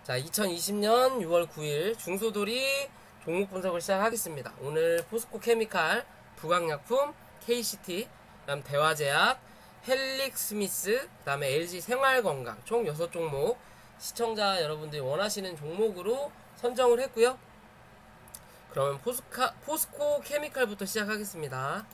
자, 2020년 6월 9일 중소돌이 종목 분석을 시작하겠습니다. 오늘 포스코 케미칼, 부강약품, KCT, 그다음 대화제약, 헬릭스미스, 그다음에 LG 생활건강 총 6종목 시청자 여러분들이 원하시는 종목으로 선정을 했고요. 그러면 포스코 케미칼부터 시작하겠습니다.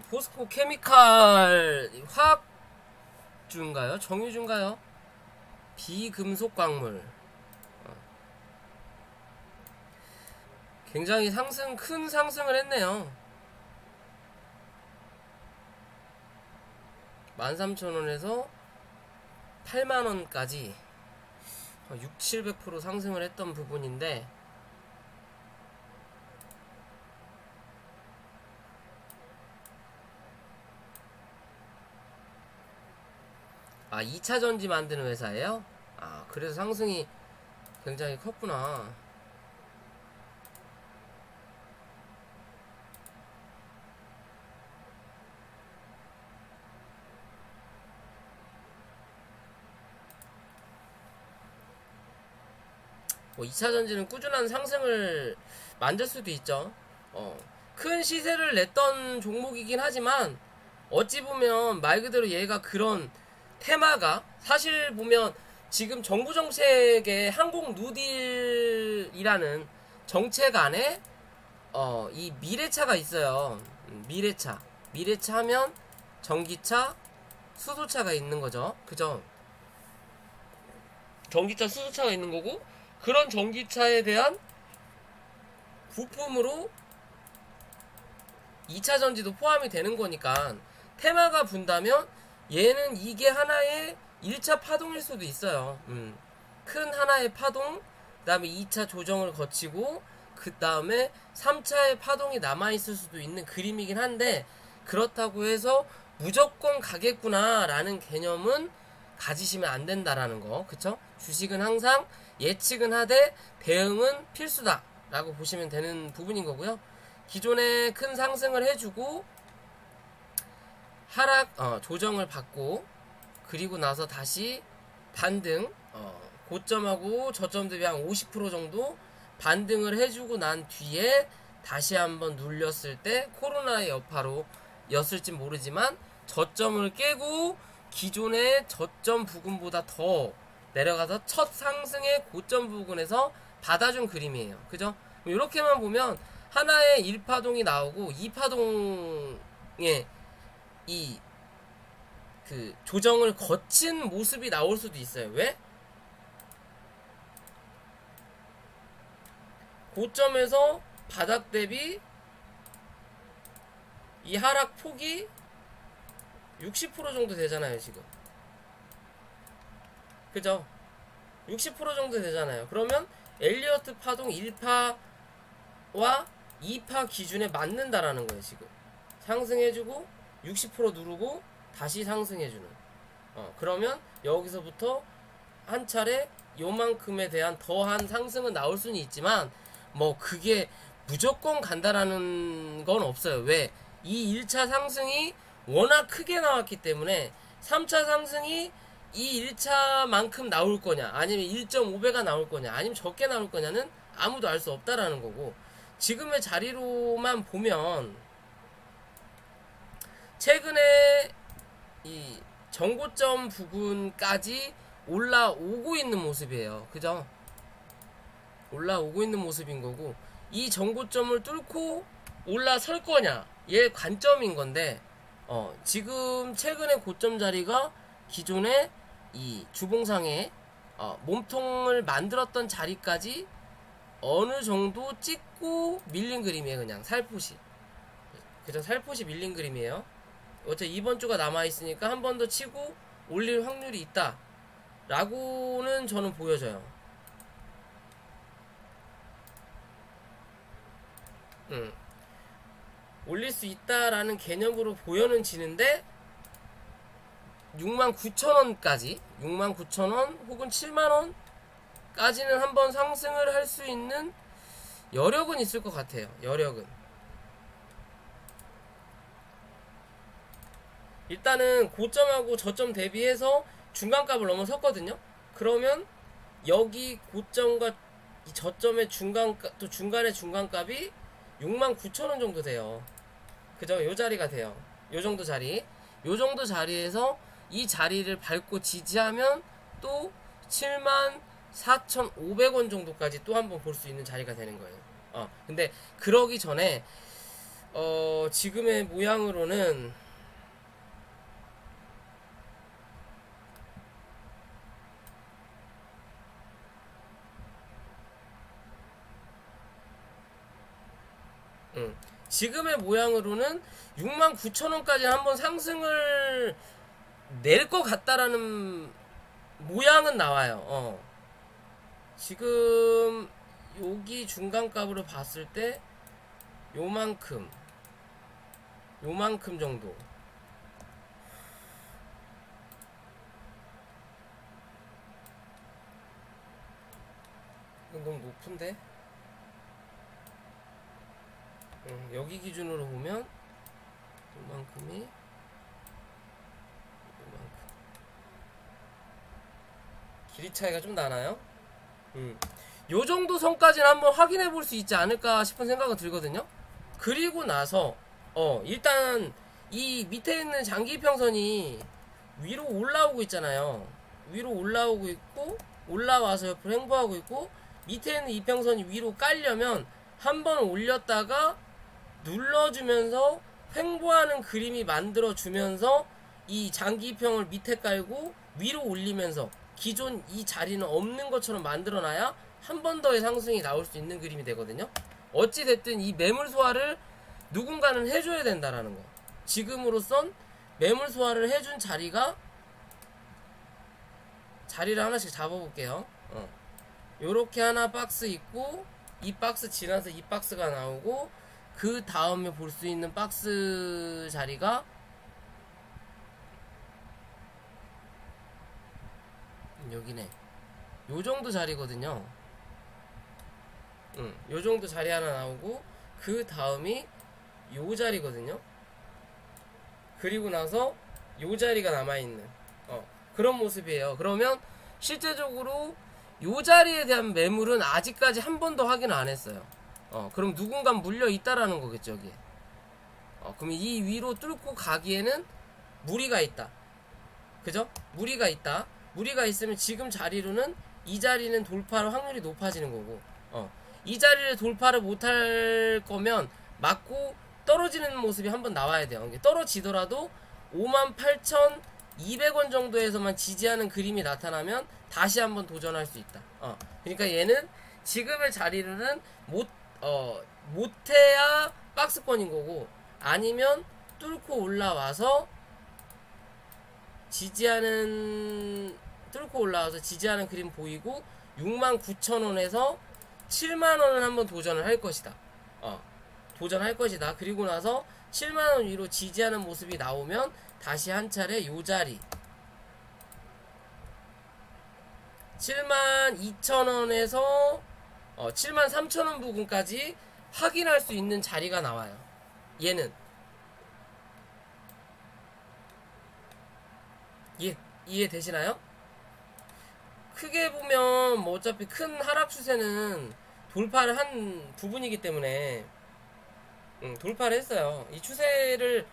포스코 케미칼 화학주인가요? 정유주인가요? 비금속 광물. 굉장히 큰 상승을 했네요. 13,000원에서 8만원까지 600~700% 상승을 했던 부분인데, 2차전지 만드는 회사예요? 그래서 상승이 굉장히 컸구나. 뭐 2차전지는 꾸준한 상승을 만들 수도 있죠. 큰 시세를 냈던 종목이긴 하지만 어찌 보면 말 그대로 얘가 그런 테마가 사실 보면 지금 정부 정책의 항공 뉴딜이라는 정책 안에 이 미래차가 있어요. 미래차 하면 전기차, 수소차가 있는 거죠. 그죠? 전기차, 수소차가 있는 거고, 그런 전기차에 대한 부품으로 2차 전지도 포함이 되는 거니까 테마가 분다면 얘는 이게 하나의 1차 파동일 수도 있어요. 큰 하나의 파동, 그 다음에 2차 조정을 거치고 그 다음에 3차의 파동이 남아있을 수도 있는 그림이긴 한데, 그렇다고 해서 무조건 가겠구나 라는 개념은 가지시면 안 된다라는 거. 그쵸? 주식은 항상 예측은 하되 대응은 필수다 라고 보시면 되는 부분인 거고요. 기존에 큰 상승을 해주고 조정을 받고, 그리고 나서 다시 반등, 고점하고 저점 대비 한 50% 정도 반등을 해주고 난 뒤에 다시 한번 눌렸을 때 코로나의 여파로 였을진 모르지만 저점을 깨고 기존의 저점 부근보다 더 내려가서 첫 상승의 고점 부근에서 받아준 그림이에요. 그죠? 이렇게만 보면 하나의 1파동이 나오고 2파동의 그 조정을 거친 모습이 나올 수도 있어요. 왜? 고점에서 바닥 대비 이 하락 폭이 60% 정도 되잖아요, 지금. 그죠? 60% 정도 되잖아요. 그러면 엘리어트 파동 1파와 2파 기준에 맞는다라는 거예요, 지금. 상승해주고 60% 누르고 다시 상승해주는. 그러면 여기서부터 한 차례 요만큼에 대한 더한 상승은 나올 수는 있지만 뭐 그게 무조건 간다라는 건 없어요. 왜? 이 1차 상승이 워낙 크게 나왔기 때문에 3차 상승이 이 1차만큼 나올 거냐, 아니면 1.5배가 나올 거냐, 아니면 적게 나올 거냐는 아무도 알 수 없다라는 거고, 지금의 자리로만 보면 최근에 이 정고점 부근까지 올라오고 있는 모습이에요. 그죠? 올라오고 있는 모습인 거고, 이 정고점을 뚫고 올라설 거냐, 얘 관점인 건데, 지금 최근에 고점 자리가 기존에 이 주봉상에 몸통을 만들었던 자리까지 어느 정도 찍고 밀린 그림이에요. 그냥 살포시. 그죠? 살포시 밀린 그림이에요. 어차피 이번 주가 남아있으니까 한 번 더 치고 올릴 확률이 있다 라고는 저는 보여져요. 올릴 수 있다라는 개념으로 보여는 지는데, 69,000원까지 69,000원 혹은 7만원까지는 한번 상승을 할 수 있는 여력은 있을 것 같아요. 여력은. 일단은 고점하고 저점 대비해서 중간값을 넘어섰거든요. 그러면 여기 고점과 이 저점의 중간값, 또 중간의 중간값이 69,000원 정도 돼요. 그죠? 요 자리가 돼요. 요 정도 자리. 요 정도 자리에서 이 자리를 밟고 지지하면 또 74,500원 정도까지 또 한번 볼 수 있는 자리가 되는 거예요. 근데 그러기 전에 지금의 모양으로는 지금의 모양으로는 69,000원까지 한번 상승을 낼 것 같다라는 모양은 나와요. 지금 여기 중간값으로 봤을 때 요만큼 정도. 이건 너무 높은데? 여기 기준으로 보면 요만큼 길이 차이가 좀 나나요? 요 정도 선까지는 한번 확인해 볼 수 있지 않을까 싶은 생각은 들거든요. 그리고 나서 일단 이 밑에 있는 장기평선이 위로 올라오고 있잖아요. 위로 올라오고 있고 올라와서 옆으로 횡보하고 있고 밑에 있는 이평선이 위로 깔려면 한번 올렸다가 눌러주면서 횡보하는 그림이 만들어주면서 이 장기평을 밑에 깔고 위로 올리면서 기존 이 자리는 없는 것처럼 만들어놔야 한 번 더의 상승이 나올 수 있는 그림이 되거든요. 어찌됐든 이 매물 소화를 누군가는 해줘야 된다라는 거. 지금으로선 매물 소화를 해준 자리를 하나씩 잡아볼게요. 요렇게 하나 박스 있고 이 박스 지나서 이 박스가 나오고 그 다음에 볼 수 있는 박스 자리가 여기네. 요 정도 자리거든요. 요 정도 자리 하나 나오고 그 다음이 요 자리거든요. 그리고 나서 요 자리가 남아있는 그런 모습이에요. 그러면 실제적으로 요 자리에 대한 매물은 아직까지 한 번도 확인 안 했어요. 그럼 누군가 물려 있다라는 거겠죠, 여기에. 그럼 이 위로 뚫고 가기에는 무리가 있다. 그죠? 무리가 있다. 무리가 있으면 지금 자리로는 이 자리는 돌파할 확률이 높아지는 거고, 이 자리를 돌파를 못할 거면 맞고 떨어지는 모습이 한번 나와야 돼요. 떨어지더라도 58,200원 정도에서만 지지하는 그림이 나타나면 다시 한번 도전할 수 있다. 그러니까 얘는 지금의 자리로는 못해야 박스권인 거고, 아니면 뚫고 올라와서 지지하는 그림 보이고 69,000원에서 7만원은 한번 도전을 할 것이다. 도전할 것이다. 그리고 나서 7만원 위로 지지하는 모습이 나오면 다시 한 차례 요 자리 72,000원에서 73,000원 부근까지 확인할 수 있는 자리가 나와요. 얘는 이해되시나요? 크게 보면 뭐 어차피 큰 하락 추세는 돌파를 한 부분이기 때문에 돌파를 했어요. 이 추세를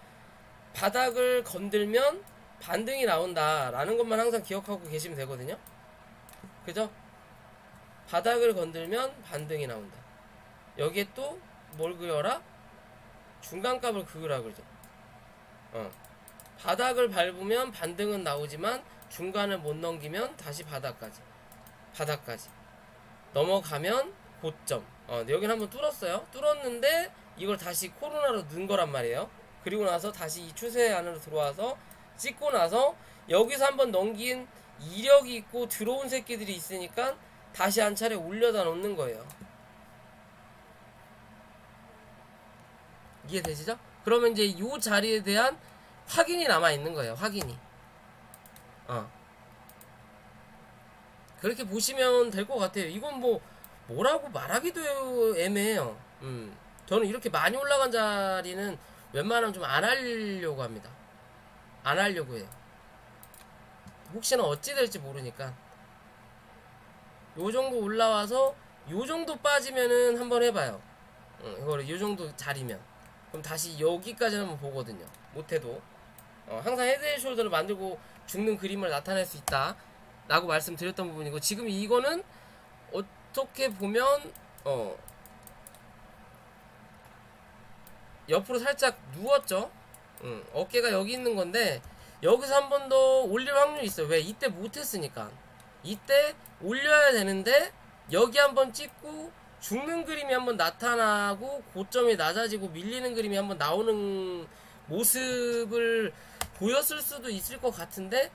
바닥을 건들면 반등이 나온다라는 것만 항상 기억하고 계시면 되거든요. 그죠? 바닥을 건들면 반등이 나온다. 여기에 또 뭘 그려라? 중간값을 그으라 그러죠. 바닥을 밟으면 반등은 나오지만 중간을 못 넘기면 다시 바닥까지 넘어가면 고점. 여기는 한번 뚫었어요. 뚫었는데 이걸 다시 코로나로 넣은 거란 말이에요. 그리고 나서 다시 이 추세 안으로 들어와서 찍고 나서 여기서 한번 넘긴 이력이 있고 들어온 새끼들이 있으니까 다시 한 차례 올려다 놓는 거예요. 이해되시죠? 그러면 이제 이 자리에 대한 확인이 남아있는 거예요. 확인이. 그렇게 보시면 될 것 같아요. 이건 뭐 뭐라고 말하기도 애매해요. 저는 이렇게 많이 올라간 자리는 웬만하면 좀 안 하려고 합니다. 안 하려고 해요. 혹시나 어찌 될지 모르니까. 요 정도 올라와서 요 정도 빠지면은 한번 해봐요. 이거를 요 정도 자리면 그럼 다시 여기까지 한번 보거든요. 못해도 항상 헤드앤숄더를 만들고 죽는 그림을 나타낼 수 있다 라고 말씀드렸던 부분이고, 지금 이거는 어떻게 보면 옆으로 살짝 누웠죠. 어깨가 여기 있는 건데 여기서 한 번 더 올릴 확률이 있어요. 왜? 이때 못했으니까. 이때 올려야 되는데 여기 한번 찍고 죽는 그림이 한번 나타나고 고점이 낮아지고 밀리는 그림이 한번 나오는 모습을 보였을 수도 있을 것 같은데,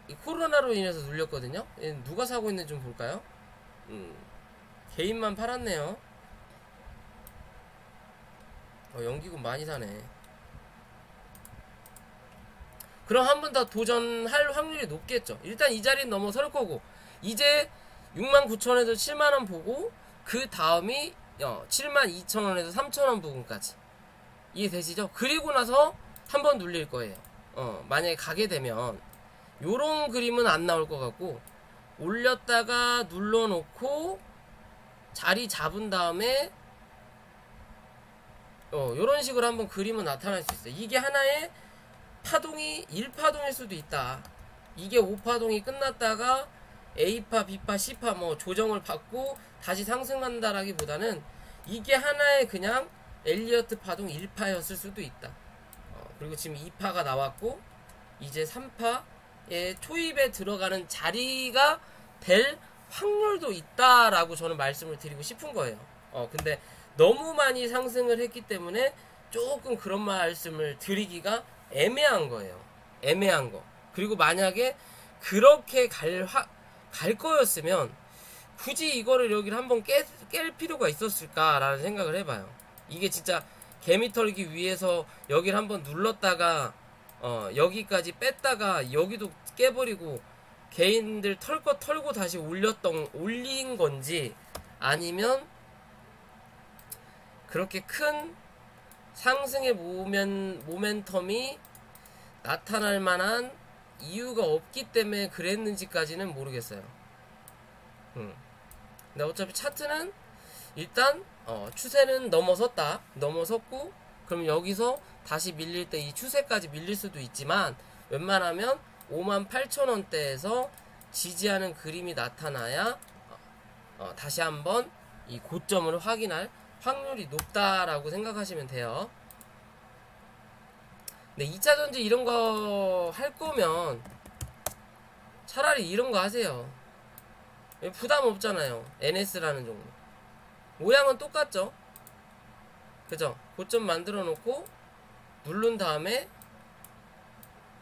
이 코로나로 인해서 눌렸거든요. 누가 사고 있는지 좀 볼까요? 개인만 팔았네요. 연기군 많이 사네. 그럼 한 번 더 도전할 확률이 높겠죠. 일단 이 자리는 넘어설 거고, 이제 69,000원에서 7만원 보고 그 다음이 72,000원에서 3,000원 부분까지 이해되시죠? 그리고 나서 한번 눌릴 거예요. 만약에 가게 되면 요런 그림은 안 나올 것 같고, 올렸다가 눌러놓고 자리 잡은 다음에 요런 식으로 한번 그림은 나타날 수 있어요. 이게 하나의 파동이 1파동일 수도 있다. 이게 5파동이 끝났다가 A파, B파, C파 뭐 조정을 받고 다시 상승한다라기보다는 이게 하나의 그냥 엘리어트 파동 1파였을 수도 있다. 그리고 지금 2파가 나왔고 이제 3파의 초입에 들어가는 자리가 될 확률도 있다라고 저는 말씀을 드리고 싶은 거예요. 근데 너무 많이 상승을 했기 때문에 조금 그런 말씀을 드리기가 애매한 거예요. 애매한 거. 그리고 만약에 그렇게 갈 거였으면 굳이 이거를 여기를 한번 깰 필요가 있었을까라는 생각을 해봐요. 이게 진짜 개미 털기 위해서 여기를 한번 눌렀다가 여기까지 뺐다가 여기도 깨버리고 개인들 털 거 털고 다시 올린 건지, 아니면 그렇게 큰 상승의 모멘텀이 나타날 만한 이유가 없기 때문에 그랬는지까지는 모르겠어요. 근데 어차피 차트는 일단 추세는 넘어섰고, 그럼 여기서 다시 밀릴 때 이 추세까지 밀릴 수도 있지만 웬만하면 58,000원대에서 지지하는 그림이 나타나야 다시 한번 이 고점을 확인할 확률이 높다라고 생각하시면 돼요. 근데 2차전지 이런 거 할 거면 차라리 이런 거 하세요. 부담 없잖아요. NS라는 종목. 모양은 똑같죠? 그죠? 고점 만들어 놓고 누른 다음에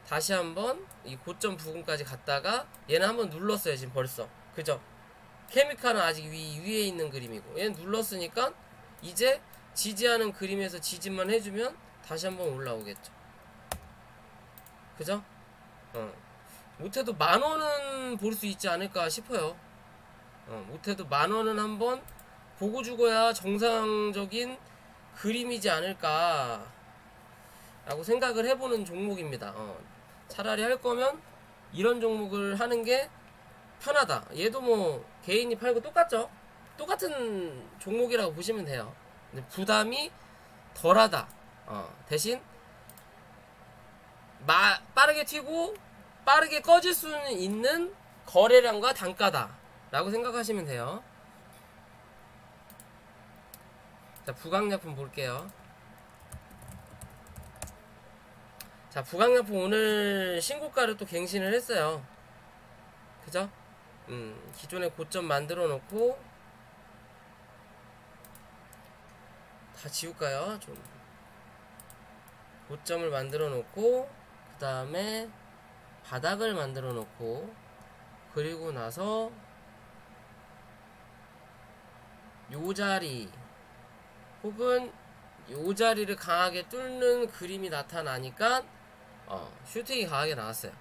다시 한번 이 고점 부근까지 갔다가 얘는 한번 눌렀어요. 지금 벌써. 그죠? 케미칼은 아직 위에 있는 그림이고, 얘는 눌렀으니까 이제 지지하는 그림에서 지지만 해주면 다시 한번 올라오겠죠. 그죠? 못해도 10,000원은 볼 수 있지 않을까 싶어요. 못해도 10,000원은 한번 보고 죽어야 정상적인 그림이지 않을까 라고 생각을 해보는 종목입니다. 차라리 할 거면 이런 종목을 하는 게 편하다. 얘도 뭐 개인이 팔고 똑같죠? 똑같은 종목이라고 보시면 돼요. 근데 부담이 덜하다. 대신 빠르게 튀고 빠르게 꺼질 수 있는 거래량과 단가다 라고 생각하시면 돼요. 자, 부강약품 볼게요. 자, 부강약품 오늘 신고가를 또 갱신을 했어요. 그죠? 기존에 고점 만들어 놓고 다 지울까요? 좀 고점을 만들어 놓고 그 다음에 바닥을 만들어 놓고, 그리고 나서 요 자리 혹은 요 자리를 강하게 뚫는 그림이 나타나니까 슈팅이 강하게 나왔어요.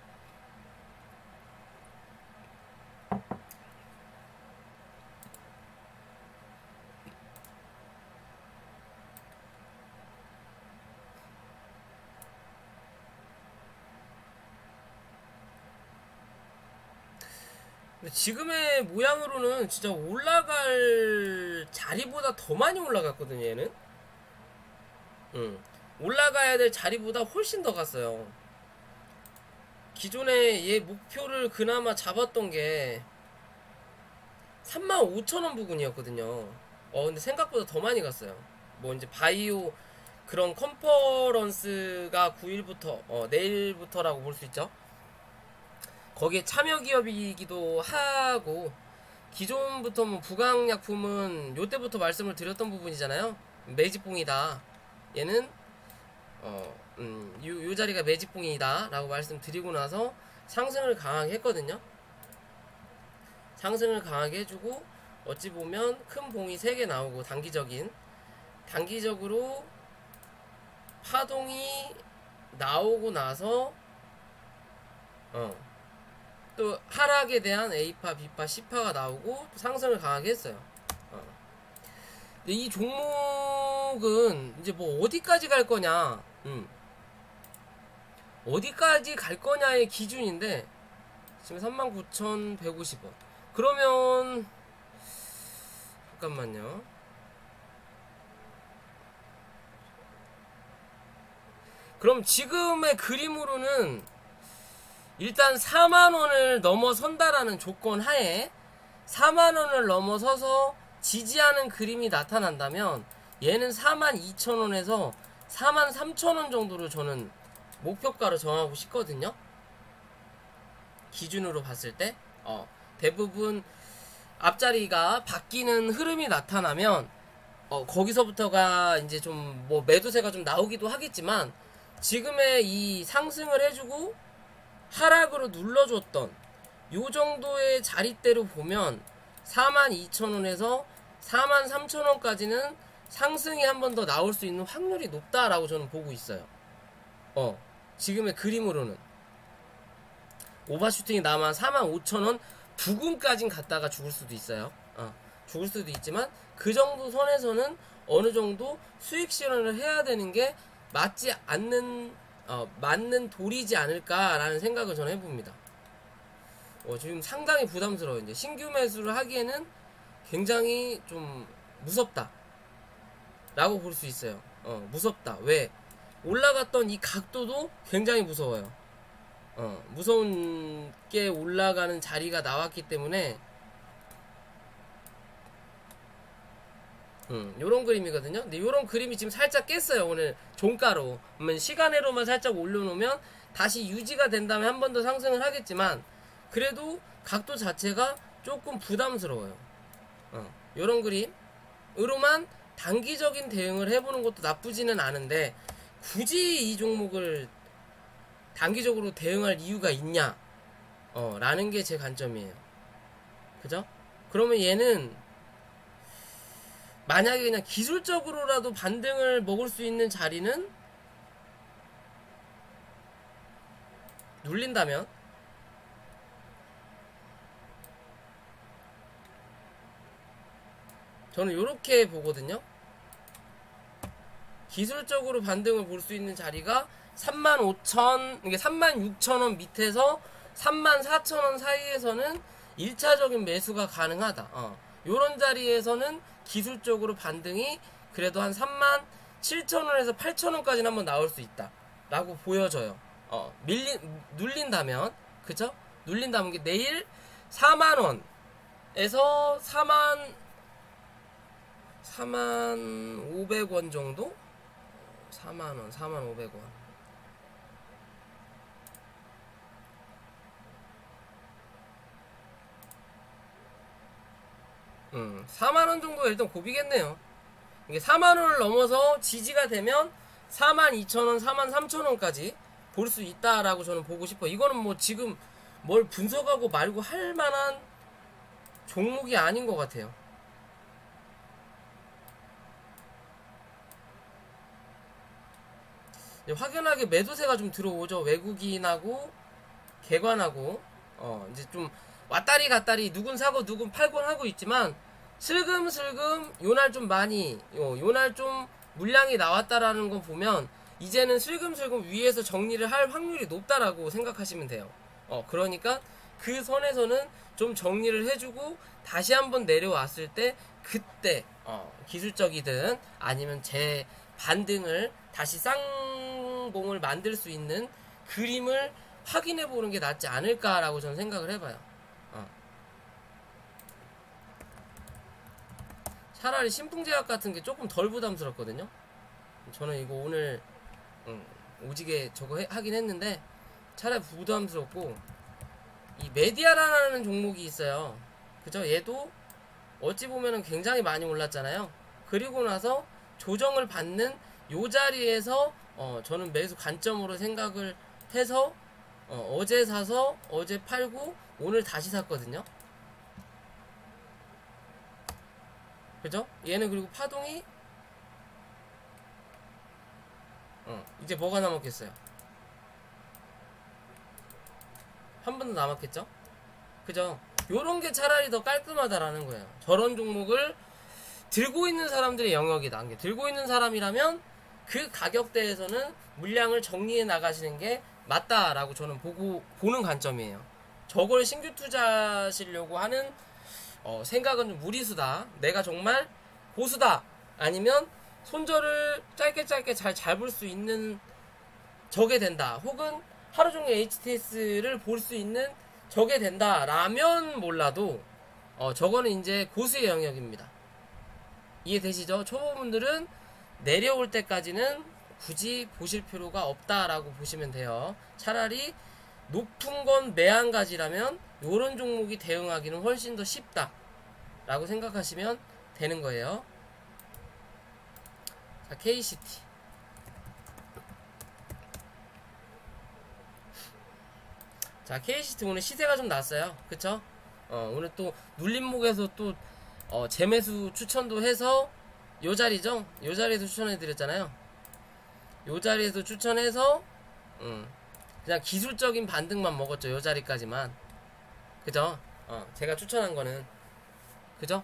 근데 지금의 모양으로는 진짜 올라갈 자리보다 더 많이 올라갔거든요, 얘는. 올라가야 될 자리보다 훨씬 더 갔어요. 기존에 얘 목표를 그나마 잡았던 게 35,000원 부근이었거든요. 근데 생각보다 더 많이 갔어요. 뭐 이제 바이오 그런 컨퍼런스가 9일부터, 내일부터라고 볼 수 있죠. 거기에 참여 기업이기도 하고, 기존부터 뭐 부강약품은 요때부터 말씀을 드렸던 부분이잖아요. 매직봉이다. 얘는 요 자리가 매직봉이다 라고 말씀드리고 나서 상승을 강하게 했거든요. 상승을 강하게 해주고, 어찌 보면 큰 봉이 3개 나오고, 단기적으로 파동이 나오고 나서 또 하락에 대한 A파, B파, C파가 나오고 상승을 강하게 했어요. 근데 이 종목은 이제 뭐 어디까지 갈 거냐, 어디까지 갈 거냐의 기준인데, 지금 39,150원. 그러면 잠깐만요. 그럼 지금의 그림으로는 일단 4만원을 넘어선다라는 조건 하에 4만원을 넘어서서 지지하는 그림이 나타난다면 얘는 42,000원에서 43,000원 정도로 저는 목표가로 정하고 싶거든요. 기준으로 봤을 때 대부분 앞자리가 바뀌는 흐름이 나타나면 거기서부터가 이제 좀 뭐 매도세가 좀 나오기도 하겠지만, 지금의 이 상승을 해주고 하락으로 눌러줬던 요 정도의 자리대로 보면 42,000원에서 43,000원까지는 상승이 한 번 더 나올 수 있는 확률이 높다라고 저는 보고 있어요. 지금의 그림으로는 오버슈팅이 나만 45,000원 부근까진 갔다가 죽을 수도 있어요. 죽을 수도 있지만 그 정도 선에서는 어느 정도 수익 실현을 해야 되는 게 맞지 않는 맞는 도리지 않을까라는 생각을 저는 해봅니다. 지금 상당히 부담스러워요. 이제 신규 매수를 하기에는 굉장히 좀 무섭다 라고 볼 수 있어요. 무섭다. 왜? 올라갔던 이 각도도 굉장히 무서워요. 무서운 게 올라가는 자리가 나왔기 때문에 요런 그림이거든요. 근데 요런 그림이 지금 살짝 깼어요. 오늘 종가로. 그러면 시간으로만 살짝 올려놓으면 다시 유지가 된다면 한 번 더 상승을 하겠지만, 그래도 각도 자체가 조금 부담스러워요. 요런 그림으로만 단기적인 대응을 해보는 것도 나쁘지는 않은데, 굳이 이 종목을 단기적으로 대응할 이유가 있냐 라는 게 제 관점이에요. 그죠? 그러면 얘는 만약에 그냥 기술적으로라도 반등을 먹을 수 있는 자리는 눌린다면 저는 요렇게 보거든요. 기술적으로 반등을 볼 수 있는 자리가 35,000, 이게 36,000원 밑에서 34,000원 사이에서는 1차적인 매수가 가능하다. 요런 자리에서는 기술적으로 반등이 그래도 한 37,000원에서 8,000원까지는 한번 나올 수 있다 라고 보여져요. 눌린다면, 그쵸? 눌린다면 게 내일 4만원에서 4만500원 정도? 4만원, 4만500원. 4만원 정도가 일단 고비겠네요. 이게 4만원을 넘어서 지지가 되면 42,000원, 43,000원까지 볼 수 있다라고 저는 보고 싶어. 이거는 뭐 지금 뭘 분석하고 말고 할 만한 종목이 아닌 것 같아요. 확연하게 매도세가 좀 들어오죠. 외국인하고 개관하고 이제 좀 왔다리 갔다리 누군 사고 누군 팔곤 하고 있지만, 슬금슬금 요날 좀 많이 요날 좀 물량이 나왔다라는 거 보면 이제는 슬금슬금 위에서 정리를 할 확률이 높다라고 생각하시면 돼요. 그러니까 그 선에서는 좀 정리를 해주고 다시 한번 내려왔을 때 그때 기술적이든 아니면 제 반등을 다시 쌍봉을 만들 수 있는 그림을 확인해 보는 게 낫지 않을까라고 저는 생각을 해봐요. 차라리 신풍제약 같은 게 조금 덜 부담스럽거든요. 저는 이거 오늘 오지게 저거 하긴 했는데 차라리 부담스럽고, 이 메디아라는 종목이 있어요. 그죠? 얘도 어찌 보면은 굉장히 많이 올랐잖아요. 그리고 나서 조정을 받는 요 자리에서 저는 매수 관점으로 생각을 해서 어제 사서 어제 팔고 오늘 다시 샀거든요. 그죠? 얘는 그리고 파동이 이제 뭐가 남았겠어요? 한 번 더 남았겠죠? 그죠? 요런 게 차라리 더 깔끔하다라는 거예요. 저런 종목을 들고 있는 사람들의 영역이다. 들고 있는 사람이라면 그 가격대에서는 물량을 정리해 나가시는 게 맞다라고 저는 보는 관점이에요. 저걸 신규 투자하시려고 하는 생각은 좀 무리수다. 내가 정말 고수다. 아니면 손절을 짧게 잘 잡을 수 있는 적게 된다. 혹은 하루 종일 HTS를 볼 수 있는 적게 된다. 라면 몰라도 저거는 이제 고수의 영역입니다. 이해되시죠? 초보분들은 내려올 때까지는 굳이 보실 필요가 없다라고 보시면 돼요. 차라리 높은 건 매한가지라면 요런 종목이 대응하기는 훨씬 더 쉽다 라고 생각하시면 되는 거예요. 자, KCT. 자, KCT 오늘 시세가 좀 났어요. 그쵸? 오늘 또 눌림목에서 또 재매수 추천도 해서 요 자리죠? 요 자리에서 추천해드렸잖아요. 요 자리에서 추천해서 그냥 기술적인 반등만 먹었죠. 요 자리까지만. 그죠? 제가 추천한 거는. 그죠?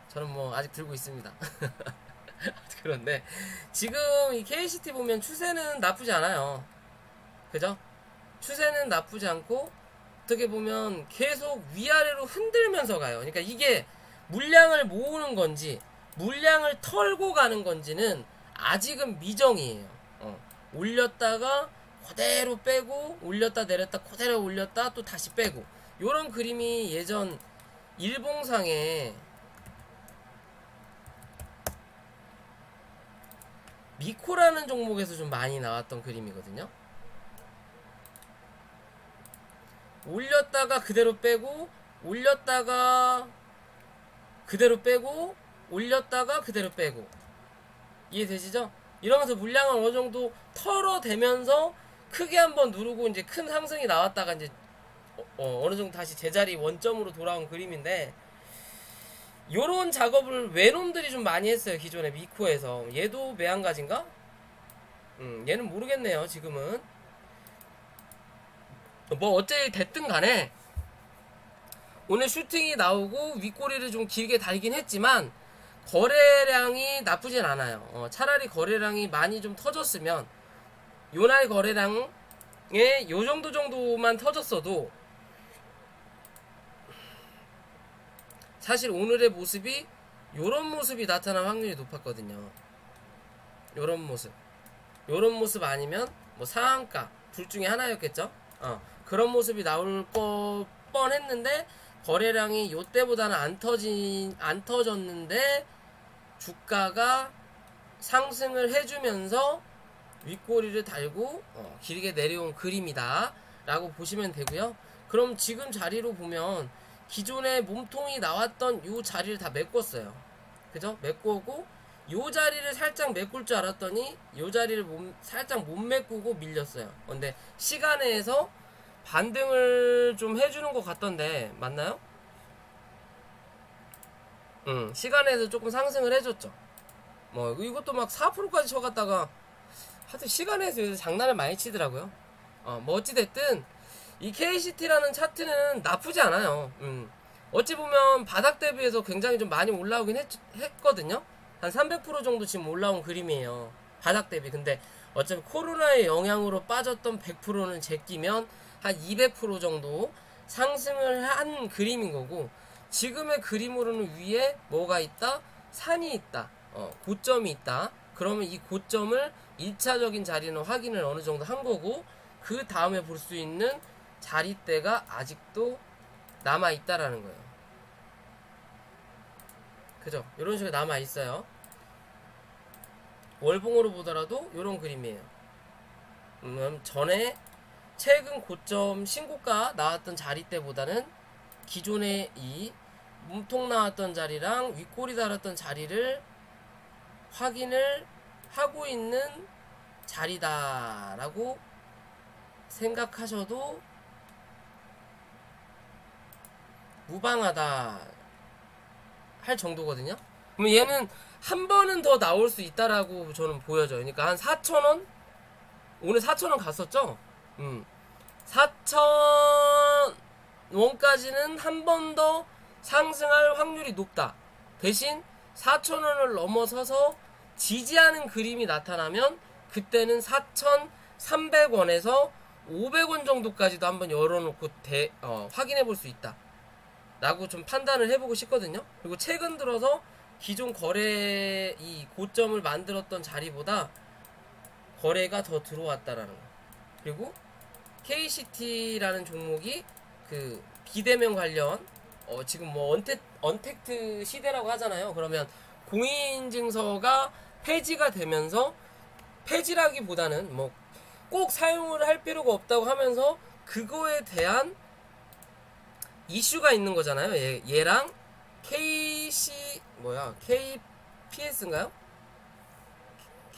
저는 뭐 아직 들고 있습니다. 그런데 지금 이 KCT 보면 추세는 나쁘지 않아요. 그죠? 추세는 나쁘지 않고 어떻게 보면 계속 위아래로 흔들면서 가요. 그러니까 이게 물량을 모으는 건지 물량을 털고 가는 건지는 아직은 미정이에요. 올렸다가 그대로 빼고 올렸다 내렸다 그대로 올렸다 또 다시 빼고, 요런 그림이 예전 일봉상에 미코라는 종목에서 좀 많이 나왔던 그림이거든요. 올렸다가 그대로 빼고 올렸다가 그대로 빼고 올렸다가 그대로 빼고, 이해되시죠? 이러면서 물량을 어느 정도 털어대면서 크게 한번 누르고 이제 큰 상승이 나왔다가 이제 어느 정도 다시 제자리 원점으로 돌아온 그림인데, 요런 작업을 외놈들이 좀 많이 했어요. 기존에 미코에서. 얘도 매한가지인가? 얘는 모르겠네요. 지금은 뭐 어째 됐든 간에 오늘 슈팅이 나오고 윗꼬리를 좀 길게 달긴 했지만 거래량이 나쁘진 않아요. 차라리 거래량이 많이 좀 터졌으면, 요날 거래량에 요 정도만 터졌어도 사실 오늘의 모습이 요런 모습이 나타날 확률이 높았거든요. 요런 모습 아니면 뭐 상한가 둘 중에 하나였겠죠. 그런 모습이 나올 거 뻔했는데 거래량이 요때보다는 안 터졌는데 주가가 상승을 해주면서 윗꼬리를 달고 길게 내려온 그림이다 라고 보시면 되고요. 그럼 지금 자리로 보면 기존에 몸통이 나왔던 요 자리를 다 메꿨어요. 그죠? 메꾸고 요 자리를 살짝 메꿀 줄 알았더니 요 자리를 살짝 못 메꾸고 밀렸어요. 근데 시간에서 반등을 좀 해주는 것 같던데 맞나요? 시간에서 조금 상승을 해줬죠. 뭐 이것도 막 4%까지 쳐갔다가 하여튼 시간에서 장난을 많이 치더라고요. 뭐 어찌됐든 이 KCT라는 차트는 나쁘지 않아요. 어찌 보면 바닥 대비해서 굉장히 좀 많이 올라오긴 했거든요. 한 300% 정도 지금 올라온 그림이에요. 바닥 대비. 근데 어차피 코로나의 영향으로 빠졌던 100%는 제끼면 한 200% 정도 상승을 한 그림인 거고, 지금의 그림으로는 위에 뭐가 있다? 산이 있다. 고점이 있다. 그러면 이 고점을 1차적인 자리는 확인을 어느 정도 한 거고, 그 다음에 볼 수 있는 자리대가 아직도 남아 있다라는 거예요. 그죠? 이런 식으로 남아 있어요. 월봉으로 보더라도 이런 그림이에요. 전에 최근 고점 신고가 나왔던 자리대보다는 기존의 이 몸통 나왔던 자리랑 윗꼬리 달았던 자리를 확인을 하고 있는 자리다라고 생각하셔도 무방하다 할 정도거든요. 그럼 얘는 한 번은 더 나올 수 있다라고 저는 보여져요. 그러니까 한 4,000원? 오늘 4,000원 갔었죠? 4,000원까지는 한 번 더 상승할 확률이 높다. 대신 4,000원을 넘어서서 지지하는 그림이 나타나면 그때는 4,300원에서 500원 정도까지도 한번 열어놓고 확인해 볼 수 있다 라고 좀 판단을 해보고 싶거든요. 그리고 최근 들어서 기존 거래 이 고점을 만들었던 자리보다 거래가 더 들어왔다라는 거. 그리고 KCT라는 종목이 그 비대면 관련 지금 뭐 언택트 시대라고 하잖아요. 그러면 공인인증서가 폐지가 되면서, 폐지라기보다는 뭐 꼭 사용을 할 필요가 없다고 하면서 그거에 대한 이슈가 있는 거잖아요. 얘랑 KPS인가요?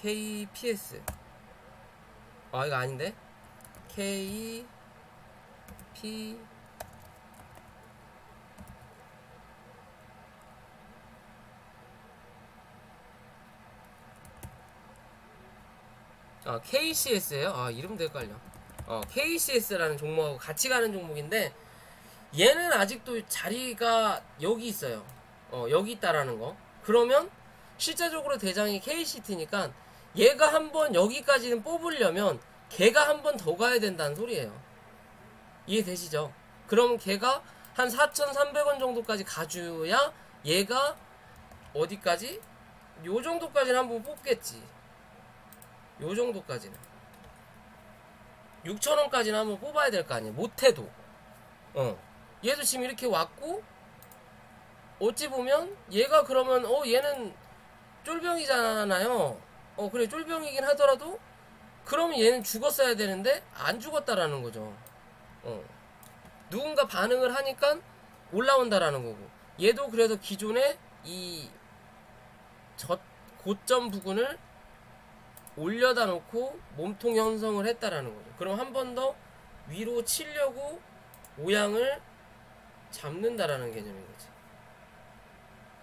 KPS. 이거 아닌데? KP KCS예요. 이름도 헷갈려. KCS라는 종목하고 같이 가는 종목인데, 얘는 아직도 자리가 여기 있어요. 여기 있다라는 거. 그러면 실제적으로 대장이 KCT니까 얘가 한번 여기까지는 뽑으려면 걔가 한 번 더 가야 된다는 소리예요. 이해되시죠? 그럼 걔가 한 4,300원 정도까지 가줘야 얘가 어디까지? 요 정도까지는 한번 뽑겠지. 요 정도까지는 6,000원까지는 한번 뽑아야 될 거 아니에요. 못해도. 얘도 지금 이렇게 왔고, 어찌 보면 얘가 그러면 얘는 쫄병이잖아요. 그래 쫄병이긴 하더라도 그러면 얘는 죽었어야 되는데 안 죽었다라는 거죠. 누군가 반응을 하니까 올라온다라는 거고, 얘도 그래도 기존에 이 고점 부근을 올려다 놓고 몸통 형성을 했다라는 거죠. 그럼 한 번 더 위로 치려고 모양을 잡는다라는 개념인 거지.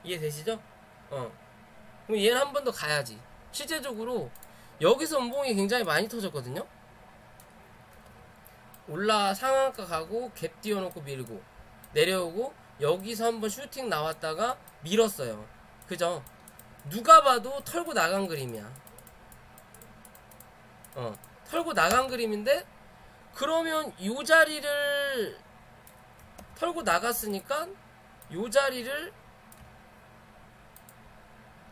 이해되시죠? 그럼 얘는 한 번 더 가야지. 실제적으로 여기서 음봉이 굉장히 많이 터졌거든요. 상한가 가고 갭 띄워놓고 밀고 내려오고 여기서 한번 슈팅 나왔다가 밀었어요. 그죠? 누가 봐도 털고 나간 그림이야. 털고 나간 그림인데, 그러면 요 자리를 털고 나갔으니까 요 자리를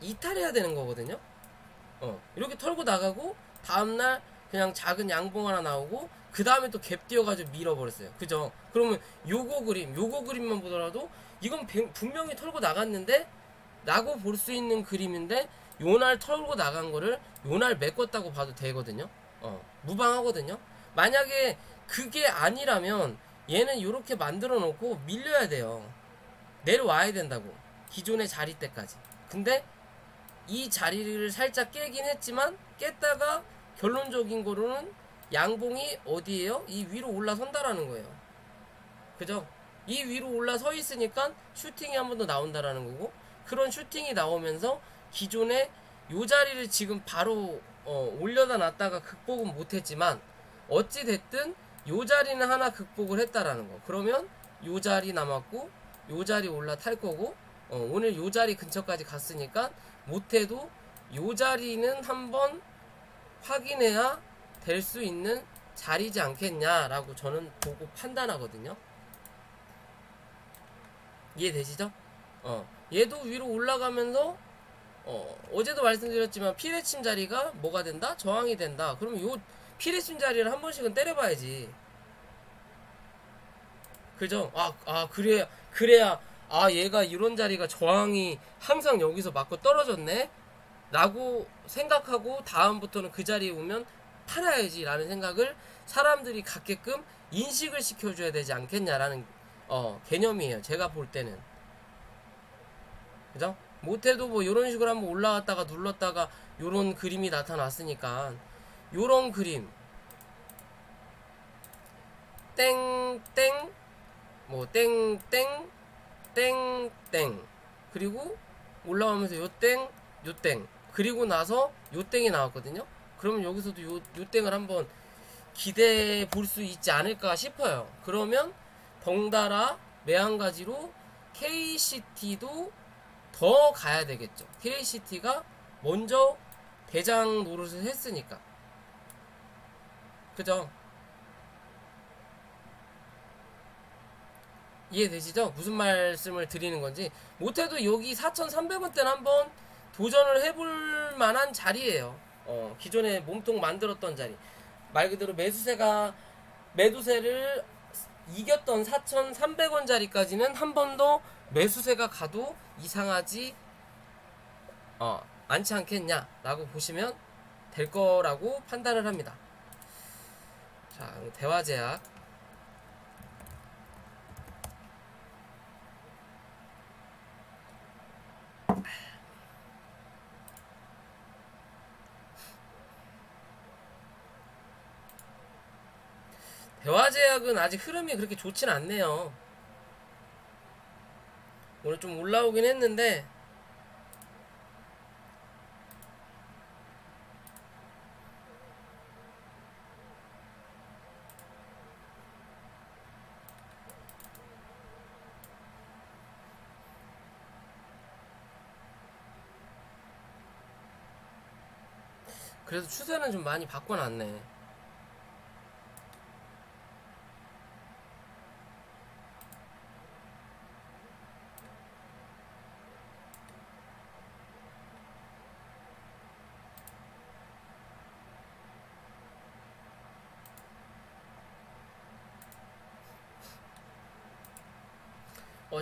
이탈해야 되는 거거든요. 이렇게 털고 나가고 다음날 그냥 작은 양봉 하나 나오고 그 다음에 또 갭 띄워가지고 밀어버렸어요. 그죠? 그러면 요거 그림만 보더라도 이건 분명히 털고 나갔는데 라고 볼 수 있는 그림인데, 요날 털고 나간 거를 요날 메꿨다고 봐도 되거든요. 무방하거든요. 만약에 그게 아니라면 얘는 요렇게 만들어 놓고 밀려야 돼요. 내려와야 된다고. 기존의 자리 때까지. 근데 이 자리를 살짝 깨긴 했지만 깼다가 결론적인 거로는 양봉이 어디에요? 이 위로 올라선다라는 거예요. 그죠? 이 위로 올라서 있으니까 슈팅이 한 번 더 나온다라는 거고, 그런 슈팅이 나오면서 기존에 요 자리를 지금 바로 올려다 놨다가 극복은 못했지만 어찌 됐든 요 자리는 하나 극복을 했다라는 거. 그러면 요 자리 남았고 요 자리 올라탈 거고, 오늘 요 자리 근처까지 갔으니까 못해도 요 자리는 한번 확인해야 될 수 있는 자리지 않겠냐라고 저는 보고 판단하거든요. 이해되시죠? 얘도 위로 올라가면서 어제도 말씀드렸지만 피레침 자리가 뭐가 된다? 저항이 된다. 그러면 요 피레침 자리를 한 번씩은 때려봐야지. 그죠? 그래야 얘가 이런 자리가 저항이 항상 여기서 맞고 떨어졌네 라고 생각하고 다음부터는 그 자리에 오면 팔아야지 라는 생각을 사람들이 갖게끔 인식을 시켜줘야 되지 않겠냐라는 개념이에요. 제가 볼 때는. 그죠? 못해도 뭐 요런 식으로 한번 올라갔다가 눌렀다가 요런 그림이 나타났으니까 요런 그림 땡땡 뭐 땡땡 땡땡 그리고 올라오면서 요땡 요땡 그리고 나서 요땡이 나왔거든요. 그러면 여기서도 요 땡을 한번 기대해 볼 수 있지 않을까 싶어요. 그러면 덩달아 매한가지로 KCT도 더 가야 되겠죠. KCT가 먼저 대장 노릇을 했으니까. 그죠? 이해되시죠? 무슨 말씀을 드리는 건지. 못해도 여기 4,300원대는 한번 도전을 해볼 만한 자리예요. 기존에 몸통 만들었던 자리. 말 그대로 매도세를 이겼던 4,300원 자리까지는 한 번 더 매수세가 가도 이상하지 않지 않겠냐라고 보시면 될 거라고 판단을 합니다. 자, 대화제약. 대화제약은 아직 흐름이 그렇게 좋진 않네요. 오늘 좀 올라오긴 했는데 그래도 추세는 좀 많이 바꿔놨네.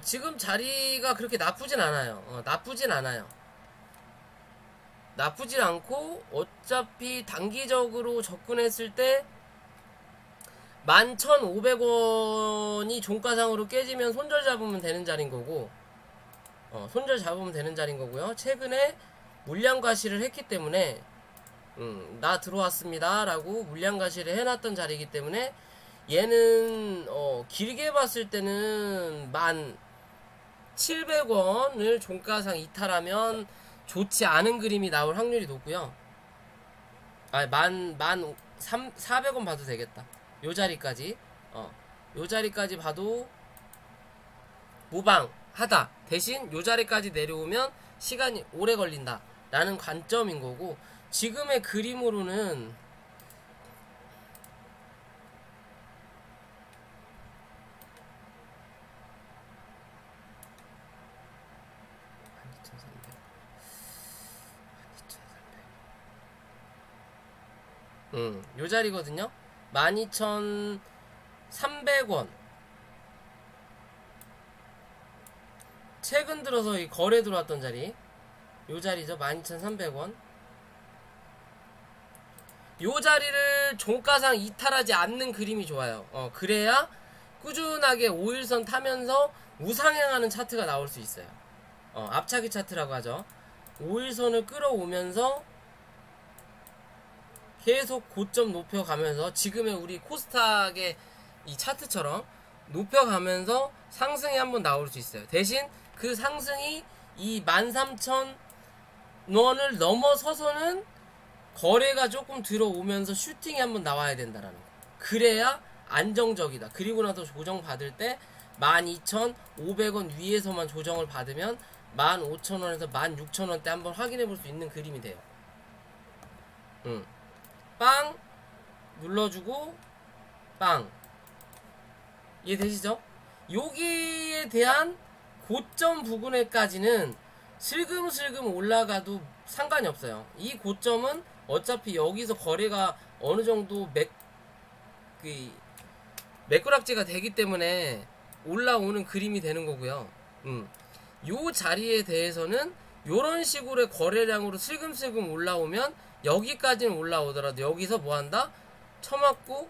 지금 자리가 그렇게 나쁘진 않아요. 나쁘진 않아요. 나쁘진 않고 어차피 단기적으로 접근했을 때 11,500원이 종가상으로 깨지면 손절 잡으면 되는 자리인 거고 손절 잡으면 되는 자리인 거고요. 최근에 물량 과시를 했기 때문에 나 들어왔습니다 라고 물량 과시를 해놨던 자리이기 때문에 얘는 길게 봤을 때는 1,700원을 종가상 이탈하면 좋지 않은 그림이 나올 확률이 높고요. 1,400원 봐도 되겠다. 요 자리까지 요 자리까지 봐도 무방하다. 대신 요 자리까지 내려오면 시간이 오래 걸린다 라는 관점인 거고, 지금의 그림으로는 요 자리거든요. 12,300원. 최근 들어서 이 거래 들어왔던 자리, 요 자리죠. 12,300원. 요 자리를 종가상 이탈하지 않는 그림이 좋아요. 그래야 꾸준하게 5일선 타면서 우상향하는 차트가 나올 수 있어요. 앞차기 차트라고 하죠. 5일선을 끌어오면서 계속 고점 높여가면서 지금의 우리 코스닥의 이 차트처럼 높여가면서 상승이 한번 나올 수 있어요. 대신 그 상승이 이 13,000원을 넘어서서는 거래가 조금 들어오면서 슈팅이 한번 나와야 된다라는 거. 그래야 안정적이다. 그리고 나서 조정 받을 때 12,500원 위에서만 조정을 받으면 15,000원에서 16,000원대 한번 확인해 볼 수 있는 그림이 돼요. 빵 눌러주고 빵. 이해되시죠? 여기에 대한 고점 부근에까지는 슬금슬금 올라가도 상관이 없어요. 이 고점은 어차피 여기서 거래가 어느 정도 매꾸락지가 되기 때문에 올라오는 그림이 되는 거고요. 요 자리에 대해서는 요런 식으로의 거래량으로 슬금슬금 올라오면 여기까지는 올라오더라도 여기서 뭐한다? 쳐맞고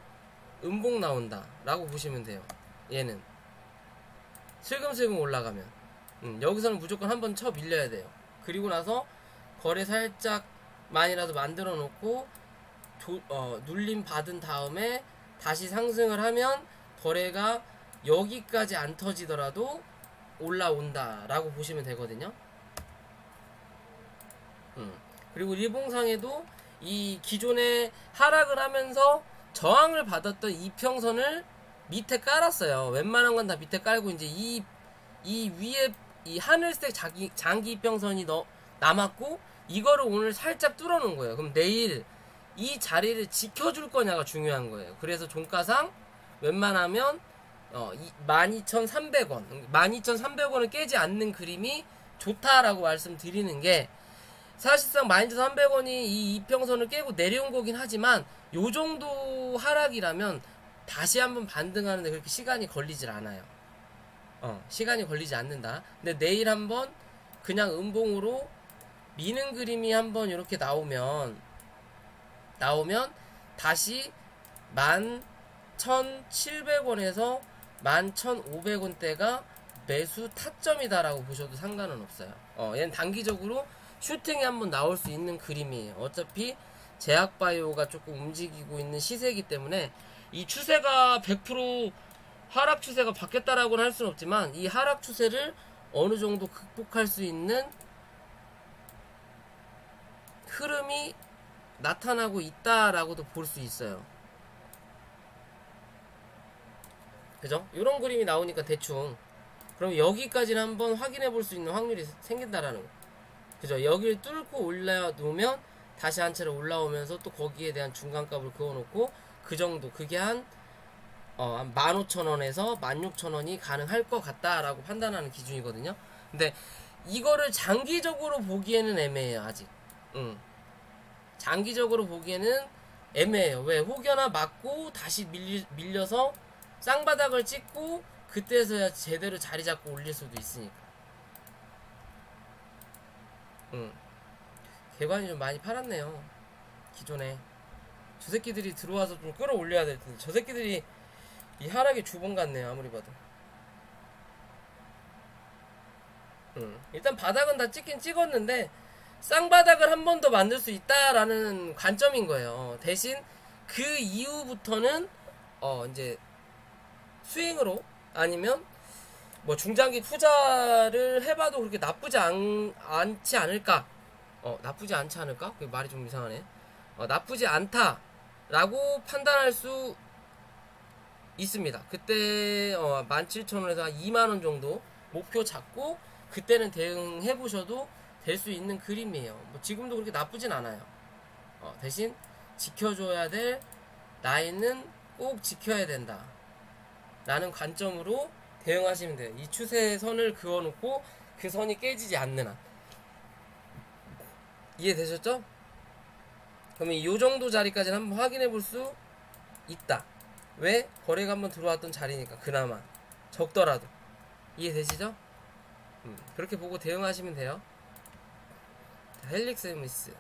음봉 나온다 라고 보시면 돼요. 얘는 슬금슬금 올라가면 여기서는 무조건 한번 쳐 밀려야 돼요. 그리고 나서 거래 살짝 만이라도 만들어 놓고 눌림 받은 다음에 다시 상승을 하면 거래가 여기까지 안 터지더라도 올라온다 라고 보시면 되거든요. 그리고 일봉상에도 이 기존에 하락을 하면서 저항을 받았던 이평선을 밑에 깔았어요. 웬만한 건 다 밑에 깔고 이제 이 위에 이 하늘색 장기 이평선이 남았고 이거를 오늘 살짝 뚫어놓은 거예요. 그럼 내일 이 자리를 지켜줄 거냐가 중요한 거예요. 그래서 종가상 웬만하면 12,300원 12,300원을 깨지 않는 그림이 좋다라고 말씀드리는 게, 사실상 12,300원이 이 이평선을 깨고 내려온 거긴 하지만 요 정도 하락이라면 다시 한번 반등하는데 그렇게 시간이 걸리질 않아요. 시간이 걸리지 않는다. 근데 내일 한번 그냥 음봉으로 미는 그림이 한번 이렇게 나오면 다시 11,700원에서 11,500원대가 매수 타점이다라고 보셔도 상관은 없어요. 얘는 단기적으로 슈팅이 한번 나올 수 있는 그림이에요. 어차피 제약바이오가 조금 움직이고 있는 시세이기 때문에 이 추세가 100% 하락 추세가 바뀌었다라고는 할 수는 없지만 이 하락 추세를 어느 정도 극복할 수 있는 흐름이 나타나고 있다라고도 볼 수 있어요. 그죠? 이런 그림이 나오니까 대충 그럼 여기까지는 한번 확인해 볼 수 있는 확률이 생긴다라는 거. 그죠? 여기를 뚫고 올려놓으면 다시 한 차례 올라오면서 또 거기에 대한 중간값을 그어놓고 그 정도, 그게 한 15,000원에서 16,000원이 가능할 것 같다라고 판단하는 기준이거든요. 근데 이거를 장기적으로 보기에는 애매해요. 아직 장기적으로 보기에는 애매해요. 왜? 혹여나 맞고 다시 밀려서 쌍바닥을 찍고 그때서야 제대로 자리 잡고 올릴 수도 있으니까. 개관이 좀 많이 팔았네요. 기존에 저 새끼들이 들어와서 좀 끌어올려야 될 텐데 저 새끼들이 이 하락의 주범 같네요. 아무리 봐도. 일단 바닥은 다 찍긴 찍었는데 쌍바닥을 한 번 더 만들 수 있다라는 관점인 거예요. 대신 그 이후부터는 이제 스윙으로 아니면 뭐 중장기 투자를 해봐도 그렇게 나쁘지 않지 않을까. 나쁘지 않지 않을까? 그 말이 좀 이상하네. 나쁘지 않다라고 판단할 수 있습니다. 그때 17,000원에서 한 2만원 정도 목표 잡고 그때는 대응해보셔도 될 수 있는 그림이에요. 뭐 지금도 그렇게 나쁘진 않아요. 대신 지켜줘야 될 라인은 꼭 지켜야 된다 라는 관점으로 대응하시면 돼요. 이 추세선을 그어놓고 그 선이 깨지지 않는 한. 이해되셨죠? 그러면 이 정도 자리까지는 한번 확인해 볼 수 있다. 왜? 거래가 한번 들어왔던 자리니까. 그나마 적더라도. 이해되시죠? 그렇게 보고 대응하시면 돼요. 자, 헬릭스 미스.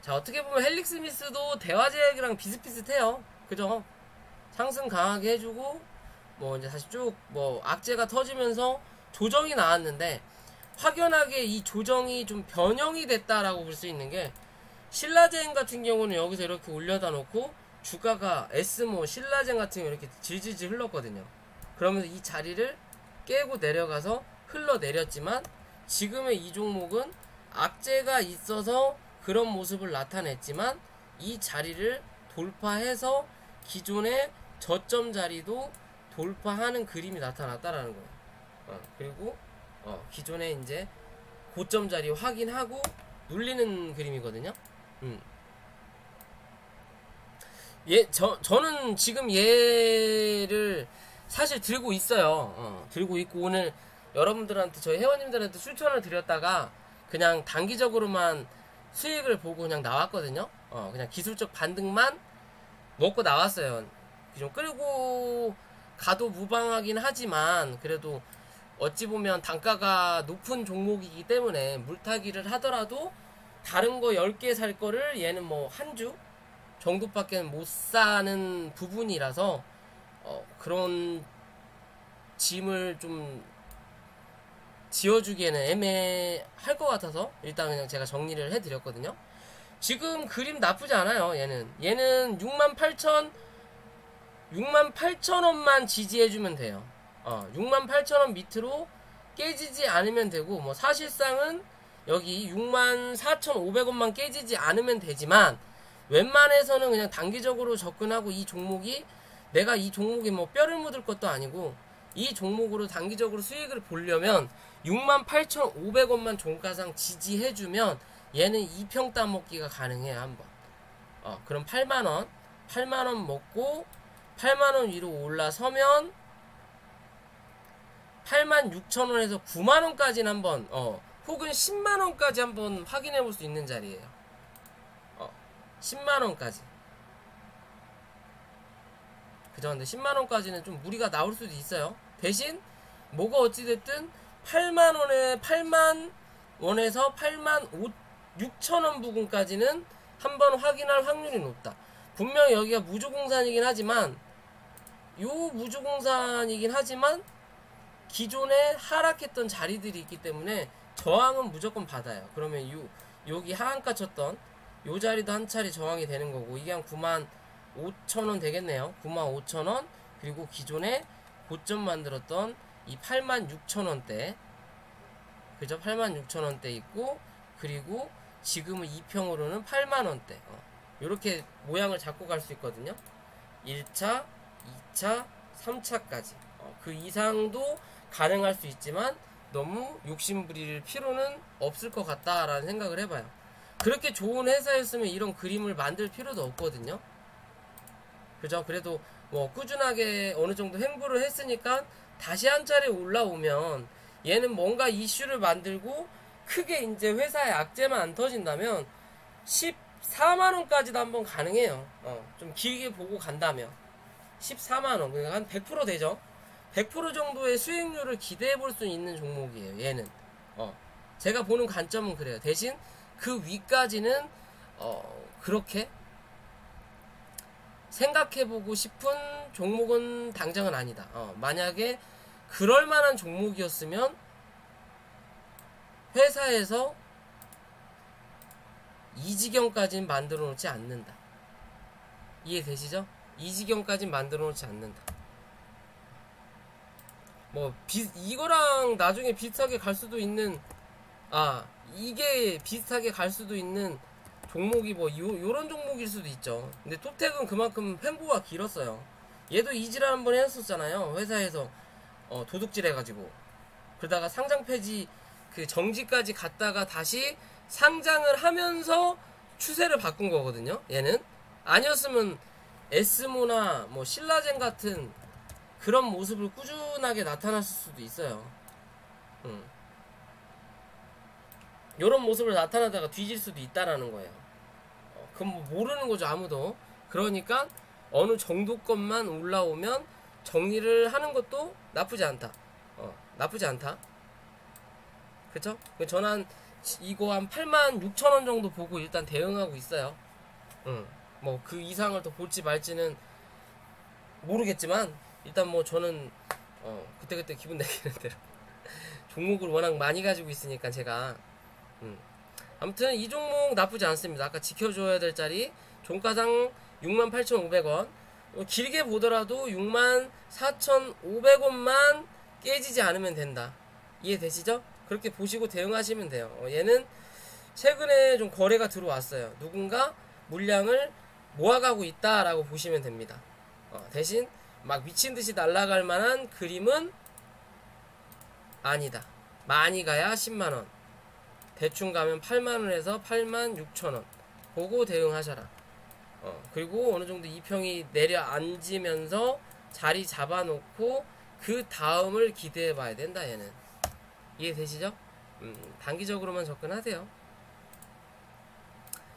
자, 어떻게 보면 헬릭스 미스도 대화제약이랑 비슷비슷해요. 그죠? 상승 강하게 해주고 뭐 이제 다시 쭉 뭐 악재가 터지면서 조정이 나왔는데 확연하게 이 조정이 좀 변형이 됐다라고 볼 수 있는 게, 신라젠 같은 경우는 여기서 이렇게 올려다 놓고 주가가 S모 신라젠 같은 경우 이렇게 질질질 흘렀거든요. 그러면서 이 자리를 깨고 내려가서 흘러내렸지만 지금의 이 종목은 악재가 있어서 그런 모습을 나타냈지만 이 자리를 돌파해서 기존의 저점 자리도 돌파하는 그림이 나타났다라는 거예요. 그리고 기존에 이제 고점 자리 확인하고 눌리는 그림이거든요. 저는 지금 얘를 사실 들고 있어요. 들고 있고 오늘 여러분들한테, 저희 회원님들한테 추천을 드렸다가 그냥 단기적으로만 수익을 보고 그냥 나왔거든요. 그냥 기술적 반등만 먹고 나왔어요. 좀 끌고 가도 무방하긴 하지만 그래도 어찌 보면 단가가 높은 종목이기 때문에 물타기를 하더라도 다른 거 10개 살 거를 얘는 뭐 한 주 정도밖에 못 사는 부분이라서 그런 짐을 좀 지어주기에는 애매할 것 같아서 일단 그냥 제가 정리를 해드렸거든요. 지금 그림 나쁘지 않아요. 얘는 68,000원만 지지해주면 돼요. 68,000원 밑으로 깨지지 않으면 되고, 뭐 사실상은 여기 64,500원만 깨지지 않으면 되지만 웬만해서는 그냥 단기적으로 접근하고, 이 종목이 내가 이 종목에 뭐 뼈를 묻을 것도 아니고 이 종목으로 단기적으로 수익을 보려면 68,500원만 종가상 지지해주면 얘는 2평 따먹기가 가능해요. 한번 그럼 8만원 먹고 8만원 위로 올라서면 86,000원에서 9만원까지는 한번 혹은 10만원까지 한번 확인해 볼 수 있는 자리예요. 10만원까지. 그죠? 근데 10만원까지는 좀 무리가 나올 수도 있어요. 대신 뭐가 어찌됐든 8만원에서 86,000원 부근까지는 한번 확인할 확률이 높다. 분명히 여기가 무주공산이긴 하지만 기존에 하락했던 자리들이 있기 때문에 저항은 무조건 받아요. 그러면 여기 하한가 쳤던 요 자리도 한 차례 저항이 되는 거고, 이게 한 95,000원 되겠네요. 95,000원, 그리고 기존에 고점 만들었던 이 86,000원대, 그죠? 86,000원대 있고, 그리고 지금은 2평으로는 8만원대. 요렇게 모양을 잡고 갈 수 있거든요. 1차, 2차, 3차까지. 그 이상도 가능할 수 있지만 너무 욕심부릴 필요는 없을 것 같다라는 생각을 해봐요. 그렇게 좋은 회사였으면 이런 그림을 만들 필요도 없거든요. 그죠? 그래도 뭐 꾸준하게 어느 정도 행보를 했으니까 다시 한 차례 올라오면 얘는 뭔가 이슈를 만들고 크게 이제 회사의 악재만 안 터진다면 14만원까지도 한번 가능해요. 좀 길게 보고 간다면 14만원, 그러니까 한 100% 되죠. 100% 정도의 수익률을 기대해 볼 수 있는 종목이에요. 얘는 제가 보는 관점은 그래요. 대신 그 위까지는 그렇게 생각해보고 싶은 종목은 당장은 아니다. 만약에 그럴만한 종목이었으면 회사에서 이 지경까지는 만들어 놓지 않는다. 이해되시죠? 이 지경까지는 만들어 놓지 않는다. 뭐 이거랑 나중에 비슷하게 갈 수도 있는, 이게 비슷하게 갈 수도 있는 종목이 뭐 요런 종목일 수도 있죠. 근데 톱텍은 그만큼 횡보가 길었어요. 얘도 이지랄 한번 했었잖아요. 회사에서 도둑질 해가지고, 그러다가 상장 폐지 그 정지까지 갔다가 다시 상장을 하면서 추세를 바꾼 거거든요. 얘는 아니었으면 에스모나 뭐 신라젠 같은 그런 모습을 꾸준하게 나타났을 수도 있어요. 요런 모습을 나타나다가 뒤질 수도 있다라는 거예요. 그건 뭐 모르는 거죠, 아무도. 그러니까 어느 정도 것만 올라오면 정리를 하는 것도 나쁘지 않다. 나쁘지 않다. 그쵸? 저는 이거 한 86,000원 정도 보고 일단 대응하고 있어요. 뭐 그 이상을 더 볼지 말지는 모르겠지만 일단 뭐 저는 그때그때 기분 내키는 대로 종목을 워낙 많이 가지고 있으니까 제가 아무튼 이 종목 나쁘지 않습니다. 아까 지켜줘야 될 자리 종가상 68,500원, 길게 보더라도 64,500원만 깨지지 않으면 된다. 이해되시죠? 그렇게 보시고 대응하시면 돼요. 얘는 최근에 좀 거래가 들어왔어요. 누군가 물량을 모아가고 있다라고 보시면 됩니다. 대신 막 미친듯이 날아갈 만한 그림은 아니다. 많이 가야 10만원, 대충 가면 8만원에서 86,000원 보고 대응하셔라. 그리고 어느정도 이평이 내려앉으면서 자리 잡아놓고 그 다음을 기대해봐야 된다. 얘는 이해되시죠? 단기적으로만 접근하세요.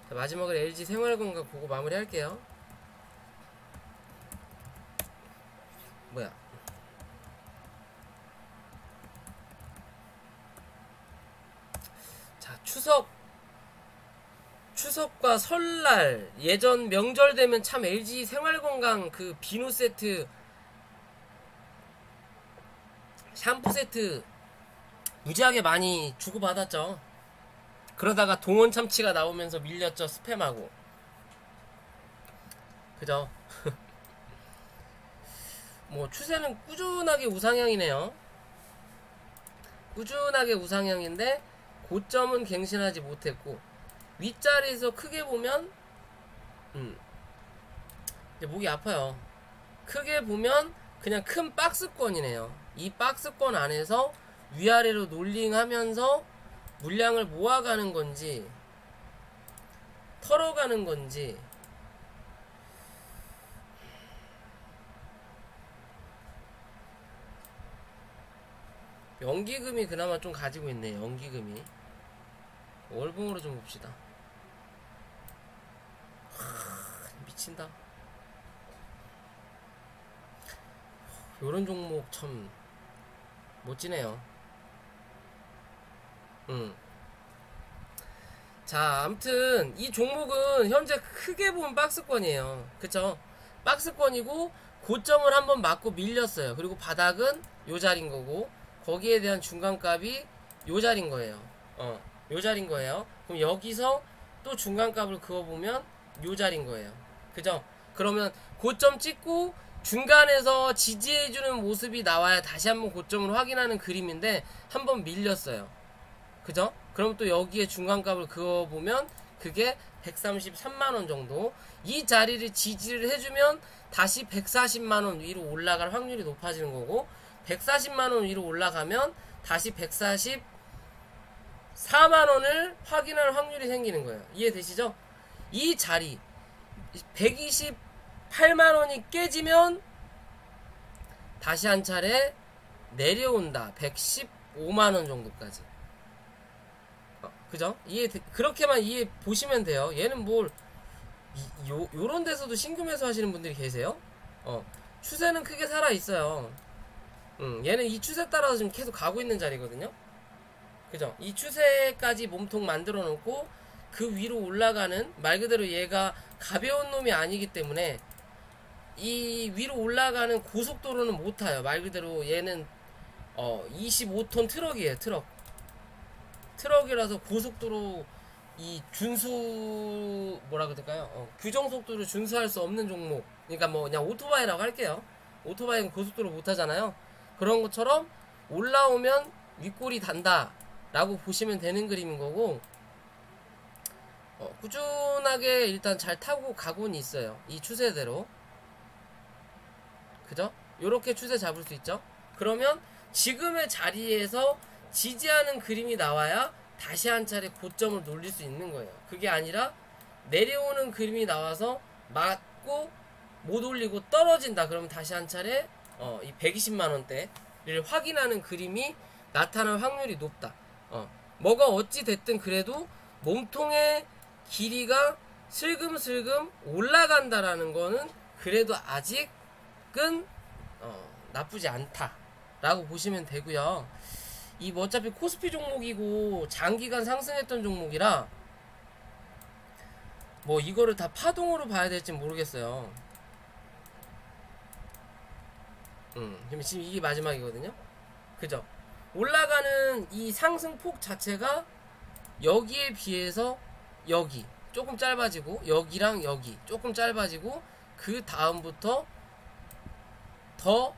자, 마지막으로 LG 생활건강 보고 마무리할게요. 뭐야? 자, 추석과 설날, 예전 명절 되면 참 LG 생활건강 그 비누 세트, 샴푸 세트 무지하게 많이 주고받았죠. 그러다가 동원 참치가 나오면서 밀렸죠. 스팸하고. 그죠? 뭐 추세는 꾸준하게 우상향이네요. 꾸준하게 우상향인데 고점은 갱신하지 못했고, 윗자리에서 크게 보면 이제 목이 아파요. 크게 보면 그냥 큰 박스권이네요. 이 박스권 안에서 위아래로 롤링하면서 물량을 모아가는 건지 털어가는 건지, 연기금이 그나마 좀 가지고 있네. 연기금이 월봉으로 좀 봅시다. 미친다. 요런 종목 참 멋지네요. 자, 아무튼 이 종목은 현재 크게 보면 박스권이에요. 그쵸? 박스권이고 고점을 한번 맞고 밀렸어요. 그리고 바닥은 요 자리인 거고, 거기에 대한 중간값이 요 자리인 거예요. 요 자리인 거예요. 그럼 여기서 또 중간값을 그어보면 요 자리인 거예요. 그죠? 그러면 고점 찍고 중간에서 지지해주는 모습이 나와야 다시 한번 고점을 확인하는 그림인데 한번 밀렸어요. 그죠? 그럼 또 여기에 중간값을 그어보면 그게 133만원 정도. 이 자리를 지지를 해주면 다시 140만원 위로 올라갈 확률이 높아지는 거고, 140만원 위로 올라가면 다시 144만원을 확인할 확률이 생기는 거예요. 이해되시죠? 이 자리 128만원이 깨지면 다시 한 차례 내려온다. 115만원 정도까지. 그죠? 그렇게만 이해 보시면 돼요. 얘는 요런 데서도 신규 매수 하시는 분들이 계세요? 추세는 크게 살아있어요. 얘는 이 추세 따라서 지금 계속 가고 있는 자리거든요. 그죠? 이 추세까지 몸통 만들어 놓고 그 위로 올라가는, 말 그대로 얘가 가벼운 놈이 아니기 때문에 이 위로 올라가는 고속도로는 못 타요. 말 그대로 얘는 25톤 트럭이에요. 트럭이라서 고속도로 이 뭐라 그럴까요? 규정 속도를 준수할 수 없는 종목. 그러니까 뭐 그냥 오토바이라고 할게요. 오토바이는 고속도로 못 타잖아요. 그런 것처럼 올라오면 윗골이 단다 라고 보시면 되는 그림인 거고, 꾸준하게 일단 잘 타고 가고는 있어요. 이 추세대로. 그죠? 요렇게 추세 잡을 수 있죠. 그러면 지금의 자리에서 지지하는 그림이 나와야 다시 한 차례 고점을 놀릴 수 있는 거예요. 그게 아니라 내려오는 그림이 나와서 맞고 못 올리고 떨어진다. 그러면 다시 한 차례 이 120만원대를 확인하는 그림이 나타날 확률이 높다. 뭐가 어찌 됐든 그래도 몸통의 길이가 슬금슬금 올라간다라는 거는 그래도 아직은 나쁘지 않다라고 보시면 되고요. 이 뭐 어차피 코스피 종목이고 장기간 상승했던 종목이라 뭐 이거를 다 파동으로 봐야 될지 모르겠어요. 지금 이게 마지막이거든요. 그죠? 올라가는 이 상승폭 자체가 여기에 비해서 여기 조금 짧아지고, 여기랑 여기 조금 짧아지고, 그 다음부터 더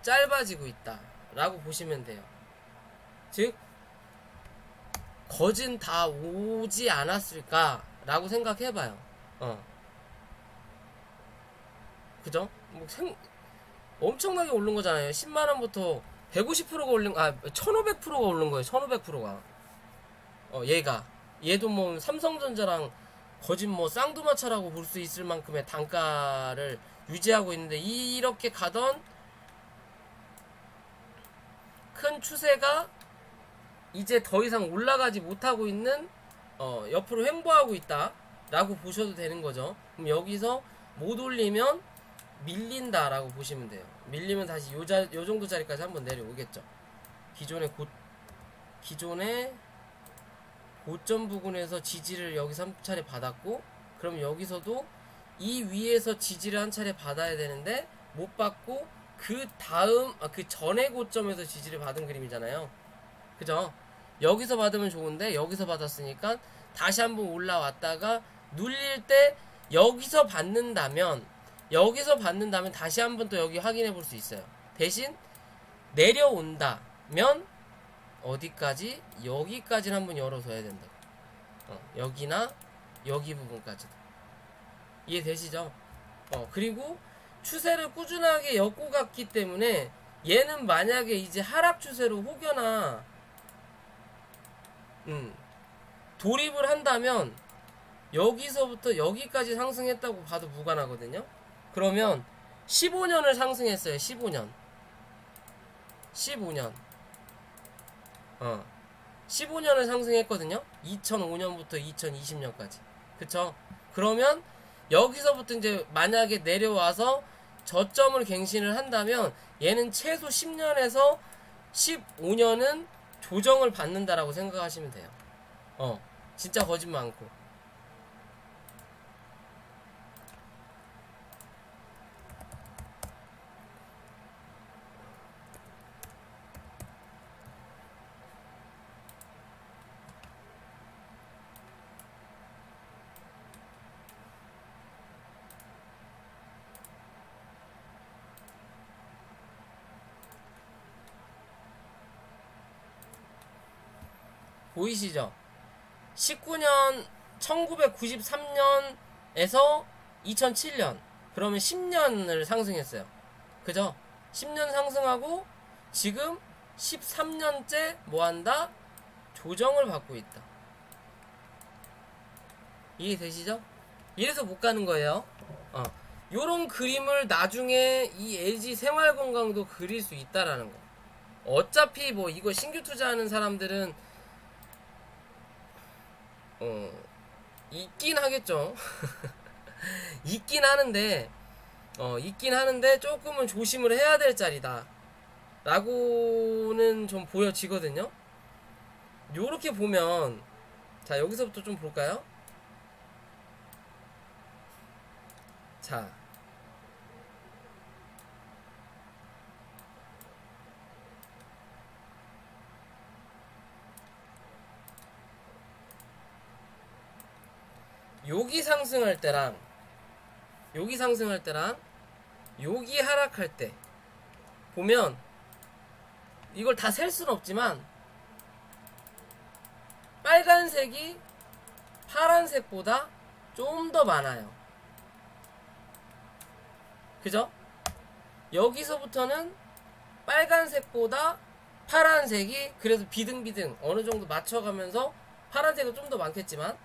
짧아지고 있다 라고 보시면 돼요. 즉 거진 다 오지 않았을까 라고 생각해봐요. 그죠? 뭐 엄청나게 오른 거잖아요. 10만원부터 150%가 오른, 1500%가 오른 거예요. 1500%가. 얘도 뭐 삼성전자랑 거진 뭐 쌍두마차라고 볼 수 있을 만큼의 단가를 유지하고 있는데, 이렇게 가던 큰 추세가 이제 더 이상 올라가지 못하고 있는, 옆으로 횡보하고 있다 라고 보셔도 되는 거죠. 그럼 여기서 못 올리면 밀린다 라고 보시면 돼요. 밀리면 다시 요 정도 자리까지 한번 내려오겠죠. 기존의 고점 부근에서 지지를 여기서 한 차례 받았고, 그럼 여기서도 이 위에서 지지를 한 차례 받아야 되는데 못 받고, 그 전에 고점에서 지지를 받은 그림이잖아요. 그죠? 여기서 받으면 좋은데 여기서 받았으니까 다시 한번 올라왔다가 눌릴 때 여기서 받는다면 다시 한번 또 여기 확인해 볼 수 있어요. 대신 내려온다면 어디까지? 여기까지는 한번 열어둬야 된다. 여기나 여기 부분까지도. 이해되시죠? 그리고 추세를 꾸준하게 엮고 갔기 때문에 얘는 만약에 이제 하락 추세로 혹여나 돌입을 한다면 여기서부터 여기까지 상승했다고 봐도 무관하거든요. 그러면 15년을 상승했어요. 15년 15년을 상승했거든요. 2005년부터 2020년까지. 그쵸? 그러면 여기서부터 이제 만약에 내려와서 저점을 갱신을 한다면 얘는 최소 10년에서 15년은 조정을 받는다라고 생각하시면 돼요. 진짜 거짓말 않고. 보이시죠? 1993년에서 2007년, 그러면 10년을 상승했어요. 그죠? 10년 상승하고 지금 13년째 뭐한다? 조정을 받고 있다. 이해되시죠? 이래서 못 가는 거예요. 요런 그림을 나중에 이 LG 생활건강도 그릴 수 있다라는 거. 어차피 뭐 이거 신규 투자하는 사람들은 있긴 하겠죠. 있긴 하는데 조금은 조심을 해야 될 자리다 라고는 좀 보여지거든요. 요렇게 보면, 자, 여기서부터 좀 볼까요? 자, 여기 상승할 때랑 여기 하락할 때 보면, 이걸 다 셀 수는 없지만 빨간색이 파란색보다 좀 더 많아요. 그죠? 여기서부터는 빨간색보다 파란색이 그래서 비등비등 어느 정도 맞춰가면서, 파란색은 좀 더 많겠지만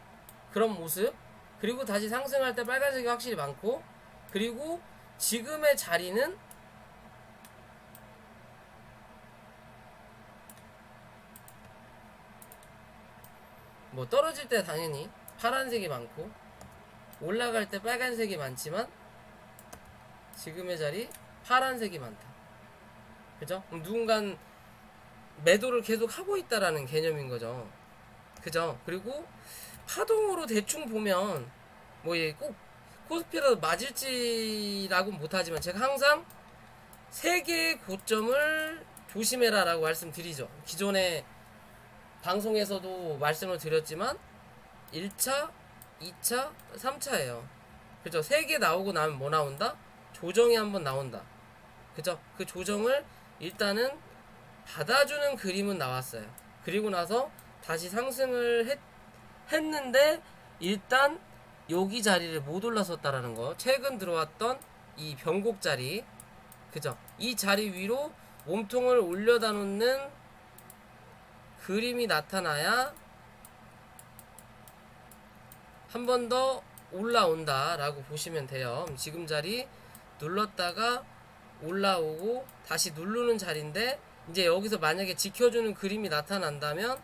그런 모습. 그리고 다시 상승할 때 빨간색이 확실히 많고, 그리고 지금의 자리는 뭐 떨어질 때 당연히 파란색이 많고 올라갈 때 빨간색이 많지만 지금의 자리 파란색이 많다. 그죠? 누군간 매도를 계속 하고 있다라는 개념인 거죠. 그죠? 그리고 파동으로 대충 보면 뭐 꼭 코스피라도 맞을지라고 못하지만 제가 항상 세 개의 고점을 조심해라 라고 말씀드리죠. 기존에 방송에서도 말씀을 드렸지만 1차, 2차, 3차예요. 그죠? 3개 나오고 나면 뭐 나온다? 조정이 한번 나온다. 그죠? 그 조정을 일단은 받아주는 그림은 나왔어요. 그리고 나서 다시 상승을 했는데 일단 여기 자리를 못 올라섰다라는 거. 최근 들어왔던 이 변곡 자리, 그죠? 이 자리 위로 몸통을 올려다 놓는 그림이 나타나야 한 번 더 올라온다 라고 보시면 돼요. 지금 자리 눌렀다가 올라오고 다시 누르는 자리인데, 이제 여기서 만약에 지켜주는 그림이 나타난다면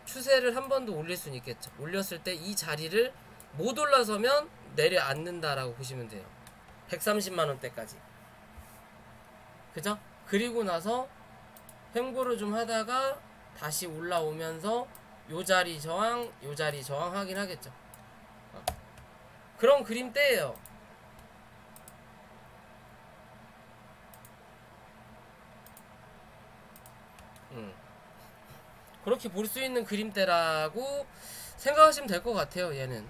추세를 한 번 더 올릴 수는 있겠죠. 올렸을 때 이 자리를 못 올라서면 내려앉는다 라고 보시면 돼요. 130만원대까지, 그죠? 그리고 나서 횡보를 좀 하다가 다시 올라오면서 요 자리 저항, 요 자리 저항 하긴 하겠죠. 그런 그림대예요. 그렇게 볼 수 있는 그림대라고 생각하시면 될 것 같아요. 얘는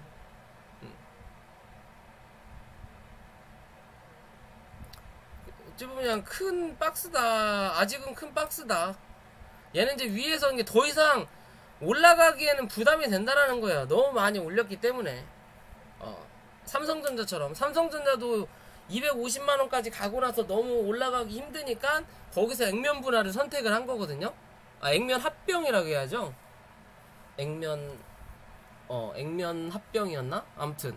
어찌 보면 그냥 큰 박스다. 아직은 큰 박스다. 얘는 이제 위에서 이게 더 이상 올라가기에는 부담이 된다라는 거예요. 너무 많이 올렸기 때문에. 삼성전자처럼, 삼성전자도 250만원까지 가고 나서 너무 올라가기 힘드니까 거기서 액면 분할을 선택을 한 거거든요. 액면 합병이라고 해야죠. 액면 합병이었나? 아무튼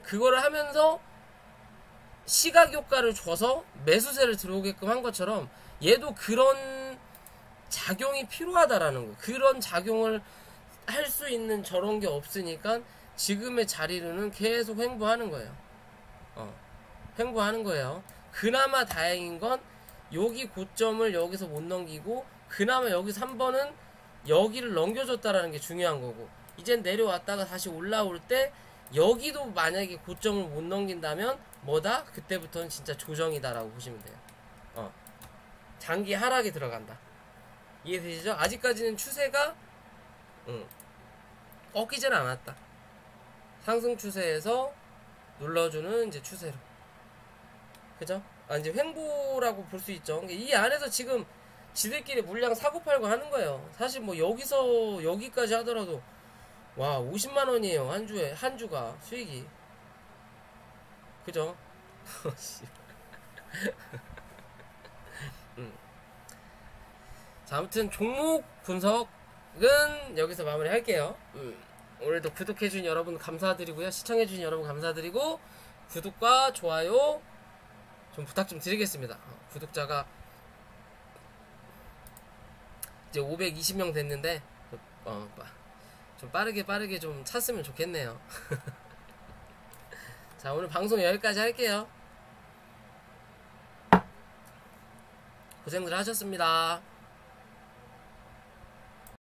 그거를 하면서 시각 효과를 줘서 매수세를 들어오게끔 한 것처럼 얘도 그런 작용이 필요하다라는 거. 그런 작용을 할 수 있는 저런 게 없으니까 지금의 자리로는 계속 횡보하는 거예요. 횡보하는 거예요. 그나마 다행인 건 여기 고점을 여기서 못 넘기고 그나마 여기서 한 번은 여기를 넘겨줬다라는 게 중요한 거고, 이젠 내려왔다가 다시 올라올 때 여기도 만약에 고점을 못 넘긴다면 뭐다? 그때부터는 진짜 조정이다라고 보시면 돼요. 장기 하락이 들어간다. 이해되시죠? 아직까지는 추세가 꺾이질 않았다. 상승 추세에서 눌러주는 이제 추세로, 그죠? 이제 횡보라고 볼 수 있죠. 이 안에서 지금 지들끼리 물량 사고팔고 하는 거예요. 사실 뭐 여기서 여기까지 하더라도 와 50만원이에요. 한 주가 수익이, 그죠? 자, 아무튼 종목 분석은 여기서 마무리 할게요. 오늘도 구독해주신 여러분 감사드리고요. 시청해주신 여러분 감사드리고, 구독과 좋아요 좀 부탁 좀 드리겠습니다. 구독자가 이제 520명 됐는데 좀 빠르게 좀 찼으면 좋겠네요. 자, 오늘 방송 여기까지 할게요. 고생들 하셨습니다.